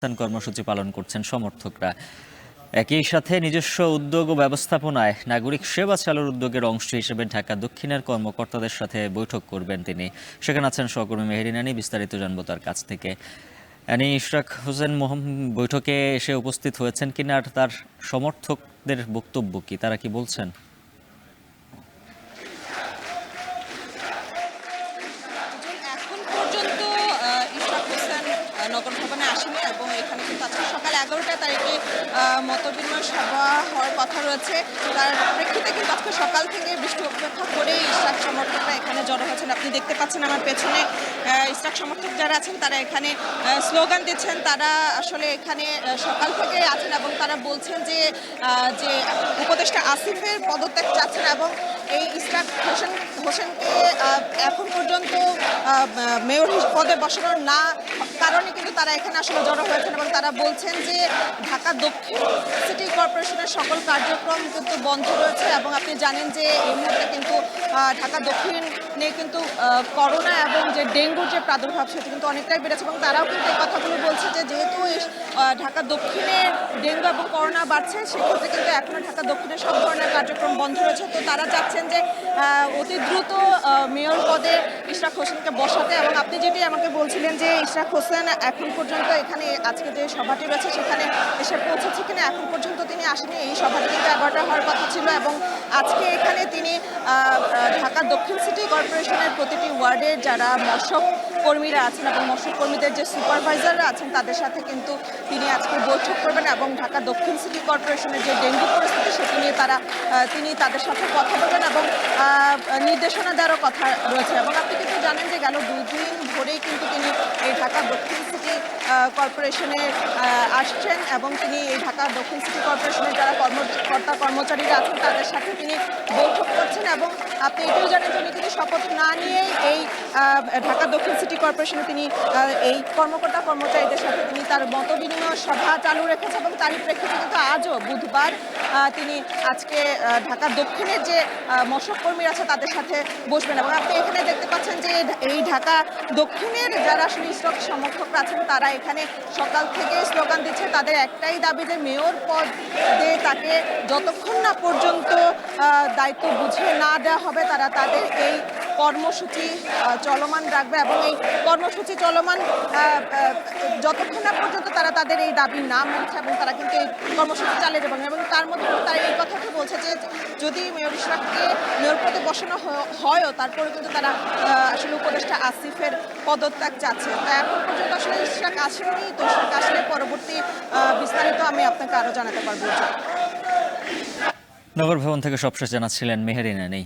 কর্মসূচি পালন করছেন সমর্থকরা। একই সাথে নিজস্ব উদ্যোগ ও ব্যবস্থাপনায় নাগরিক সেবা চালুর উদ্যোগের অংশ হিসেবে ঢাকা দক্ষিণের কর্মকর্তাদের সাথে বৈঠক করবেন তিনি। সেখানে আছেন সহকর্মী মেহেরিন আনি। বিস্তারিত জানবো তার কাছ থেকে। ইশরাক হোসেন বৈঠকে এসে উপস্থিত হয়েছেন কিনা, আর তার সমর্থকদের বক্তব্য কি, তারা কি বলছেন? এখন পর্যন্ত ইশরাক হোসেন নগর ভবনে আসেনি এবং এখানে কিন্তু আজকে সকাল 11টা তারিখে মতবিনিময় সভা হওয়ার কথা রয়েছে। তার প্রেক্ষিতে কিন্তু আজকে সকাল থেকে বৃষ্টি উপেক্ষা করে ইশরাক সমর্থকরা এখানে জড়ো হয়েছেন। আপনি দেখতে পাচ্ছেন আমার পেছনে ইশরাক সমর্থক যারা আছেন তারা এখানে স্লোগান দিচ্ছেন। তারা আসলে এখানে সকাল থেকে আছেন এবং তারা বলছেন যে যে উপদেষ্টা আসিফের পদত্যাগ চাচ্ছেন এবং এই ইশরাক হোসেনকে এখন পর্যন্ত মেয়র পদে বসানোর না কারণে কিন্তু তারা এখানে আসলে জড়ো হয়েছেন এবং তারা বলছেন যে ঢাকা দক্ষিণ সিটি কর্পোরেশনের সকল কার্যক্রম কিন্তু বন্ধ রয়েছে এবং আপনি জানেন যে এই মুহূর্তে কিন্তু ঢাকা দক্ষিণে কিন্তু করোনা এবং যে ডেঙ্গুর যে প্রাদুর্ভাব সেটা কিন্তু অনেকটাই বেড়েছে এবং তারাও কিন্তু এই কথাগুলো বলছে যে যেহেতু ঢাকা দক্ষিণে ডেঙ্গু এবং করোনা বাড়ছে সেক্ষেত্রে কিন্তু এখনো ঢাকা দক্ষিণের সব ধরনের কার্যক্রম বন্ধ রয়েছে। তো তারা চাচ্ছেন যে অতি দ্রুত মেয়র পদে ইশরাক হোসেনকে বসাতে এবং আপনি যেটি আমাকে বলছিলেন যে ইশরাক হোসেন এখন পর্যন্ত এখানে আজকে যে সভাটি রয়েছে সেখানে এসে পৌঁছেছে কিনা, এখন পর্যন্ত তিনি আসেনি। এই সভাটি কিন্তু 11টা হওয়ার কথা ছিল এবং আজকে এখানে তিনি ঢাকা দক্ষিণ সিটি কর্পোরেশনের প্রতিটি ওয়ার্ডের যারা মশক কর্মীরা আছেন এবং মশক কর্মীদের যে সুপারভাইজাররা আছেন তাদের সাথে কিন্তু তিনি আজকে বৈঠক করবেন এবং ঢাকা দক্ষিণ সিটি কর্পোরেশনের যে ডেঙ্গু পরিস্থিতি সেটি নিয়ে তিনি তাদের সাথে কথা বলবেন এবং নির্দেশনা দেওয়ারও কথা রয়েছে। এবং আপনি কিন্তু জানেন যে গেল 2 দিন ধরেই কিন্তু তিনি এই ঢাকা দক্ষিণ সিটি কর্পোরেশনে আসছেন এবং তিনি এই ঢাকা দক্ষিণ সিটি কর্পোরেশনের যারা কর্মচারীরা আছেন তাদের সাথে তিনি বৈঠক করছেন এবং আপনি এটাও জানেন যে উনি কিন্তু শপথ না নিয়েই এই ঢাকা দক্ষিণ সিটি কর্পোরেশনে তিনি এই কর্মচারীদের সাথে তিনি তার মতবিনিময় সভা চালু রেখেছে এবং তারই প্রেক্ষিতে কিন্তু আজও বুধবার তিনি আজকে ঢাকা দক্ষিণের যে মশক কর্মী আছে তাদের সাথে বসবেন এবং আপনি এখানে দেখতে পাচ্ছেন যে এই ঢাকা দক্ষিণের যারা আসলে ইশরাক সমর্থকরা আছেন তারা এখানে সকাল থেকে স্লোগান দিচ্ছে। তাদের একটাই দাবি যে মেয়র পদে তাকে যতক্ষণ না পর্যন্ত দায়িত্ব বুঝিয়ে না দেওয়া হবে তারা তাদের এই কর্মসূচি চলমান রাখবে এবং এই কর্মসূচি চলমান যতক্ষণ না পর্যন্ত তারা তাদের এই দাবি না মানছে এবং তারা কিন্তু এই কর্মসূচি চালিয়ে যাবেন এবং তার মধ্যে তারা এই কথাটি বলছে যে যদি মেয়র ইশরাককে মেয়র পদে বসানো হয়ও তারপরে কিন্তু তারা আসলে উপদেষ্টা আসিফের পদত্যাগ চাচ্ছে। তা এখন পর্যন্ত আসলে ইশরাক আসেনি, তো ইশরাক আসলে পরবর্তী বিস্তারিত আমি আপনাকে আরও জানাতে পারবো। নগর ভবন থেকে সবশেষ জানাচ্ছিলেন মেহেরিন আনি।